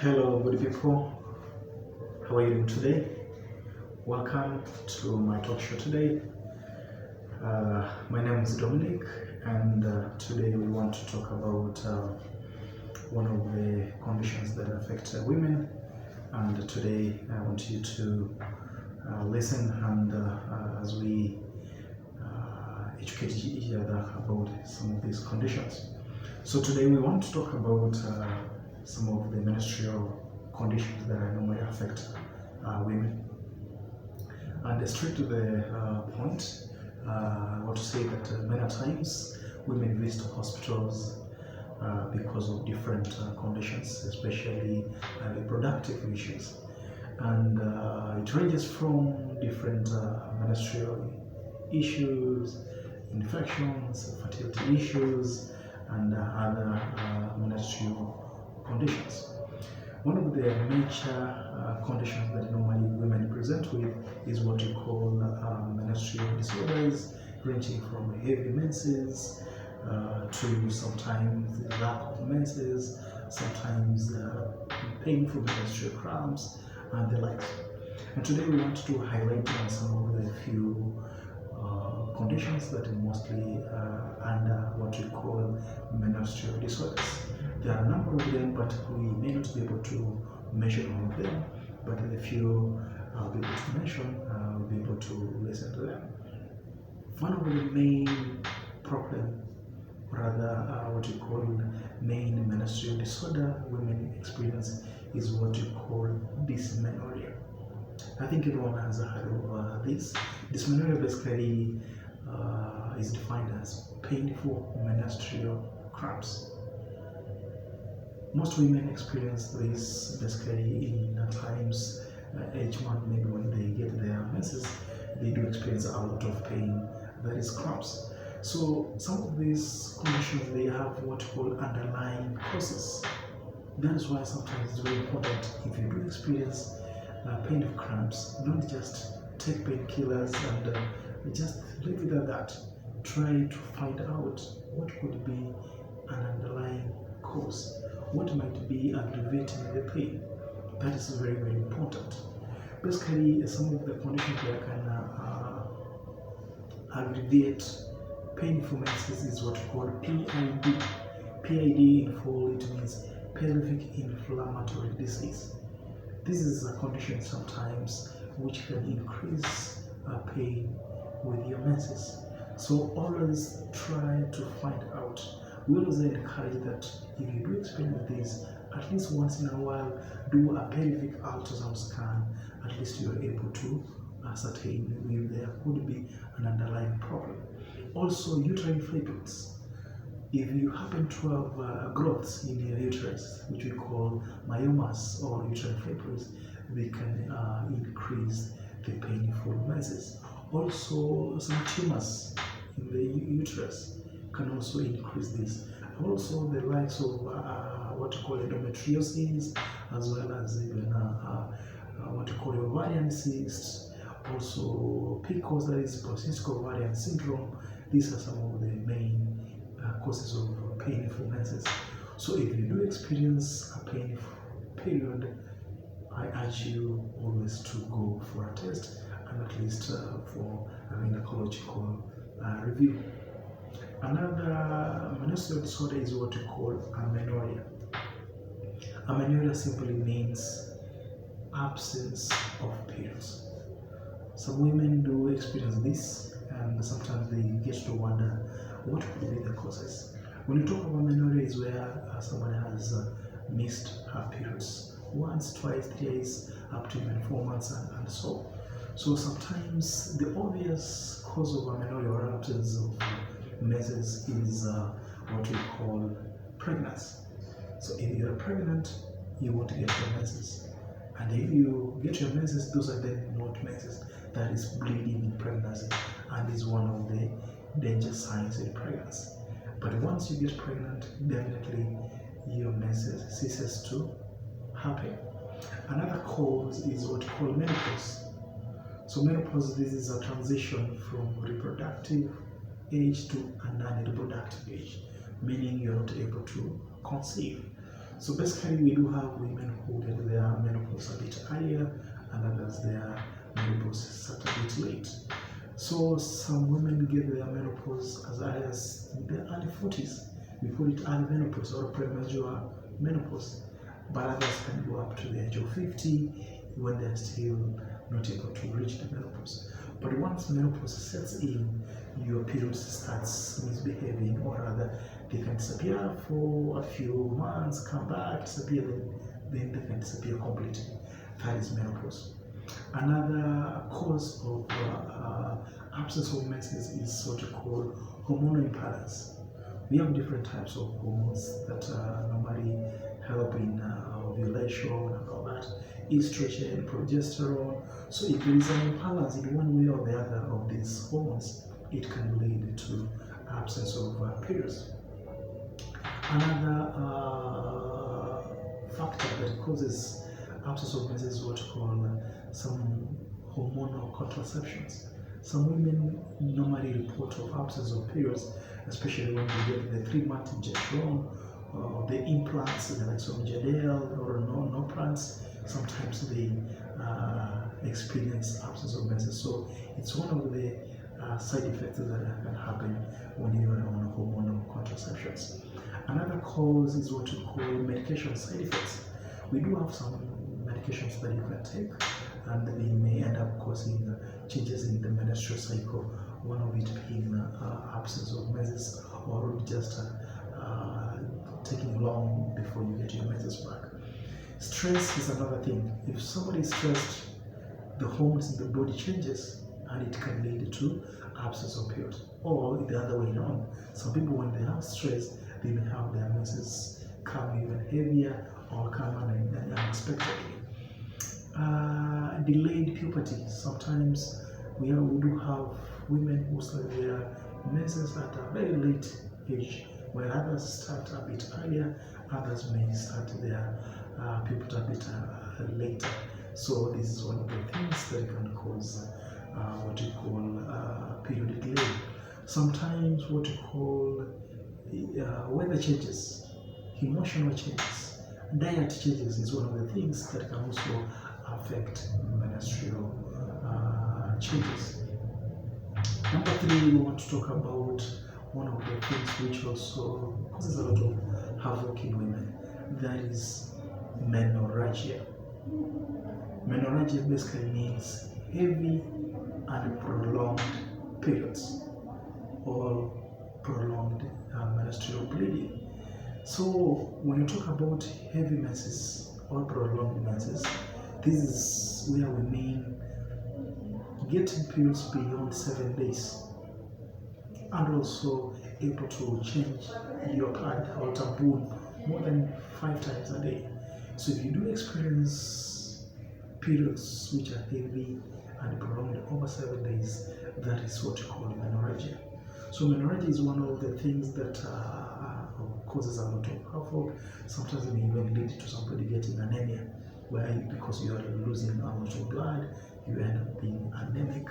Hello, good people. How are you doing today? Welcome to my talk show today. My name is Dominic, and today we want to talk about one of the conditions that affect women. And today I want you to listen and as we educate each other about some of these conditions. So today we want to talk about some of the menstrual conditions that normally affect women. And straight to the point, I want to say that many times women visit hospitals because of different conditions, especially reproductive issues. And it ranges from different menstrual issues, infections, fertility issues, and other menstrual conditions. One of the major conditions that normally women present with is what we call menstrual disorders, ranging from heavy menses to sometimes lack of menses, sometimes painful menstrual cramps, and the like. And today we want to highlight some of the few conditions that are mostly under what we call menstrual disorders. There are a number of them, but we may not be able to mention all of them. But the few I'll be able to mention, we'll be able to listen to them. One of the main problem, rather what we call main menstrual disorder women experience is what we call dysmenorrhea. I think everyone has heard of this. Dysmenorrhea basically is defined as painful menstrual cramps. Most women experience this basically in times each month, maybe when they get their menses, they do experience a lot of pain, that is cramps. So some of these conditions, they have what we call underlying causes. That is why sometimes it's very important, if you do experience pain of cramps, don't just take painkillers and just leave it at that. Try to find out what could be an underlying cause. What might be aggravating the pain? That is very, very important. Basically, some of the conditions that can aggravate painful menses is what we call PID. PID in full, it means pelvic inflammatory disease. This is a condition sometimes which can increase pain with your menses. So always try to find out. We always encourage that if you do experience this, at least once in a while, do a pelvic ultrasound scan. At least you are able to ascertain if there could be an underlying problem. Also, uterine fibroids. If you happen to have growths in your uterus, which we call myomas or uterine fibroids, they can increase the painful menses. Also, some tumors in the uterus can also increase this. Also, the likes of what we call endometriosis, as well as even what we call ovarian cysts, also PCOS, that is polycystic ovarian syndrome. These are some of the main causes of painful menses. So if you do experience a painful period, I urge you always to go for a test and at least for a gynecological review. Another menstrual disorder is what we call amenorrhea. Amenorrhea simply means absence of periods. Some women do experience this, and sometimes they get to wonder what could be the causes. When you talk about amenorrhea, is where someone has missed her periods once, twice, thrice, up to even 4 months and so. So sometimes the obvious cause of amenorrhea or absence of menses is what we call pregnancy. So if you are pregnant, you won't get your menses. And if you get your menses, those are then not menses. That is bleeding in pregnancy, and is one of the danger signs in pregnancy. But once you get pregnant, definitely your menses ceases to happen. Another cause is what we call menopause. So menopause, this is a transition from reproductive age to a non-reproductive age, meaning you're not able to conceive. So basically, we do have women who get their menopause a bit earlier, and others their menopause start a bit late. So some women get their menopause as early as in their early 40s. We call it early menopause or premature menopause. But others can go up to the age of 50 when they're still not able to reach the menopause. But once menopause sets in, your period starts misbehaving, or rather, they can disappear for a few months, come back, disappear, then they can disappear completely. That is menopause. Another cause of absence of menses is what we call hormonal imbalance. We have different types of hormones that normally help in ovulation and all that. Estrogen, progesterone. So if there is an imbalance in one way or the other of these hormones, it can lead to absence of periods. Another factor that causes absence of menses is what we call some hormonal contraceptions. Some women normally report of absence of periods, especially when they get the 3-month injection, the implants, the likes of Jadel or no plants. Sometimes they experience absence of menses. So it's one of the side effects that can happen when you are on hormonal contraceptions. Another cause is what we call medication side effects. We do have some medications that you can take, and they may end up causing changes in the menstrual cycle, one of it being absence of menses, or just taking long before you get your menses back. Stress is another thing. If somebody is stressed, the hormones in the body changes, and it can lead to absence of periods. Or the other way around, some people, when they have stress, they may have their menses come even heavier or come unexpectedly. Delayed puberty. Sometimes we do have women who start their menses at a very late age, where others start a bit earlier, others may start their puberty a bit later. So this is one of the things that can cause what we call period delay. Sometimes what we call weather changes, emotional changes, diet changes is one of the things that can also affect menstrual changes. Number 3, we want to talk about one of the things which also causes a lot of havoc in women. That is menorrhaea. Menorrhaea basically means heavy and prolonged periods or prolonged menstrual bleeding. So when you talk about heavy menses or prolonged menses, this is where we mean getting periods beyond 7 days, and also able to change your pad or tampon more than 5 times a day. So if you do experience periods which are heavy and prolonged over 7 days, that is what we call menorrhaea. So menorrhaea is one of the things that causes a lot of havoc. Sometimes it may even lead to somebody getting anemia, where because you are losing a lot of blood, you end up being anemic.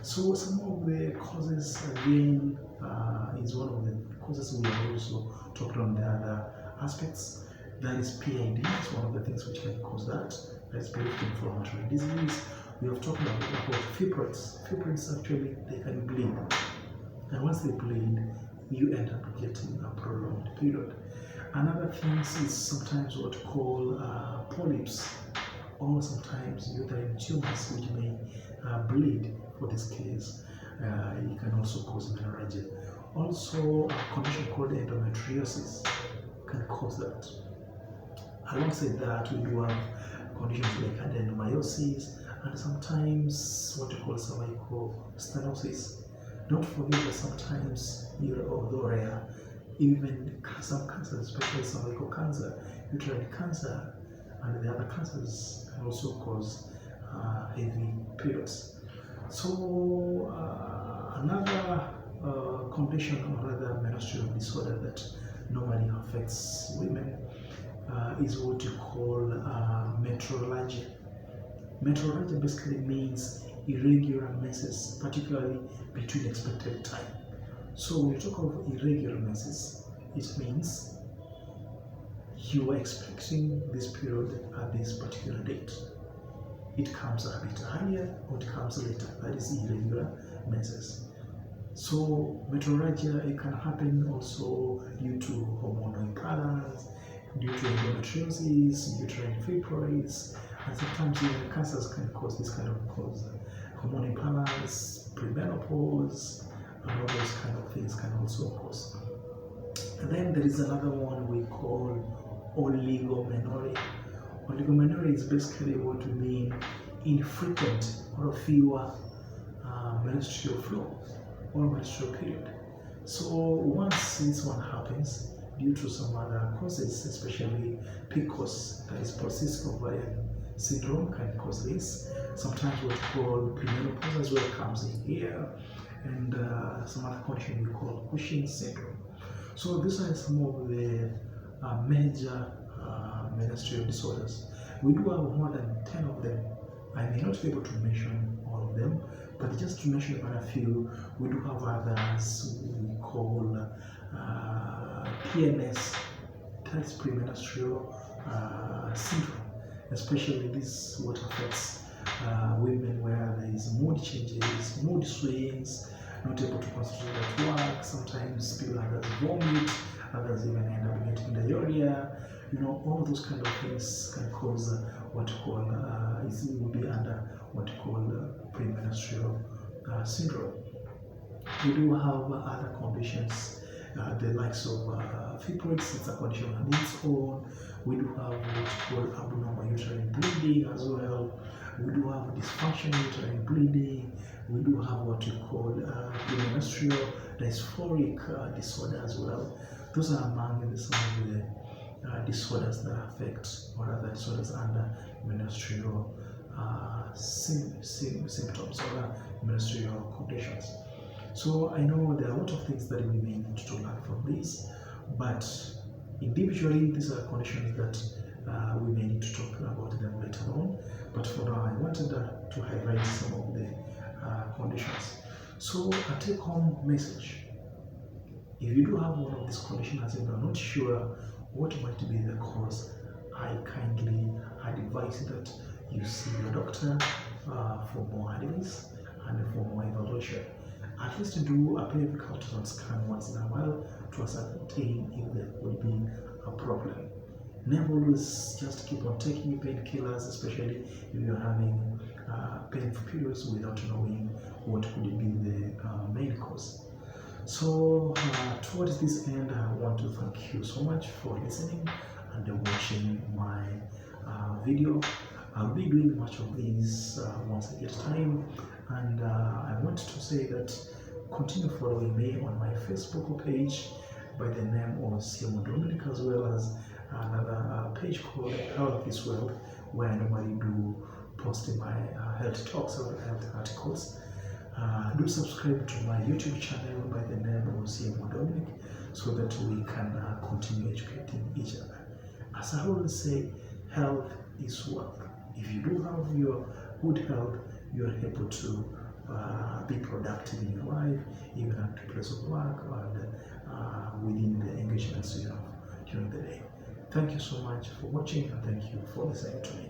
So some of the causes, again, is one of the causes we have also talked on the other aspects. That is PID, is one of the things which can cause that. That is inflammatory disease. We have talked about fibroids. Fibroids actually, they can bleed. And once they bleed, you end up getting a prolonged period. Another thing is sometimes what we call polyps, or sometimes uterine tumors which may bleed. For this case, it can also cause menorrhaea. Also, a condition called endometriosis can cause that. Alongside that, we do have conditions like adenomyosis and sometimes what we call cervical stenosis. Don't forget that sometimes, although rare, even some cancers, especially cervical cancer, uterine cancer, and the other cancers can also cause heavy periods. So another condition or rather menstrual disorder that normally affects women is what you call menorrhoea. Menorrhoea basically means irregular menses, particularly between expected time. So when you talk of irregular menses, it means you are expecting this period at this particular date. It comes a bit earlier or it comes later. That is irregular menses. So menorrhoea, it can happen also due to hormonal imbalance, due to endometriosis, uterine fibroids, and sometimes even cancers can cause this kind of cause. Hormonal imbalance, premenopause, and all those kind of things can also cause. And then there is another one we call oligomenorrhea. Oligomenorrhea is basically what we mean infrequent or fewer menstrual flow or menstrual period. So once this one happens, due to some other causes, especially PCOS, that is polycystic ovarian syndrome, can cause this. Sometimes what we call premenopause as well comes in here, and some other condition we call Cushing's syndrome. So these are some of the major menstrual disorders. We do have more than 10 of them. I may not be able to mention all of them, but just to mention about a few, we do have others we call PMS, that is premenstrual syndrome. Especially this what affects women where there is mood changes, mood swings, not able to concentrate at work. Sometimes people others vomit, others even end up getting diarrhea. You know, all those kind of things can cause what you call it will be under what you call premenstrual syndrome. We do have other conditions, the likes of fibroids. It's a condition on its own. We do have what you call abnormal uterine bleeding as well. We do have dysfunctional uterine bleeding. We do have what we call premenstrual dysphoric disorder as well. Those are among some of the disorders that affect or other disorders under menstrual symptoms or menstrual conditions. So I know there are a lot of things that we may need to learn from this, but individually these are conditions that we may need to talk about them later on. But for now, I wanted to highlight some of the conditions. So a take-home message: if you do have one of these conditions and you are not sure what might be the cause, I kindly advise that you see your doctor for more advice and for more evaluation. At least do a pelvic ultrasound scan once in a while to ascertain if there could be a problem. Never always just keep on taking painkillers, especially if you're having painful periods without knowing what could be the main cause. So towards this end, I want to thank you so much for listening and watching my video. I'll be doing much of these once I get time, and I want to say that continue following me on my Facebook page by the name of Dominic, as well as another page called Health is Wealth, where I normally do post my health talks or health articles. Do subscribe to my YouTube channel by the name of Dominic, so that we can continue educating each other. As I always say, health is wealth. If you do have your good health, you are able to be productive in your life, even at the place of work and within the engagements you have during the day. Thank you so much for watching, and thank you for listening to me.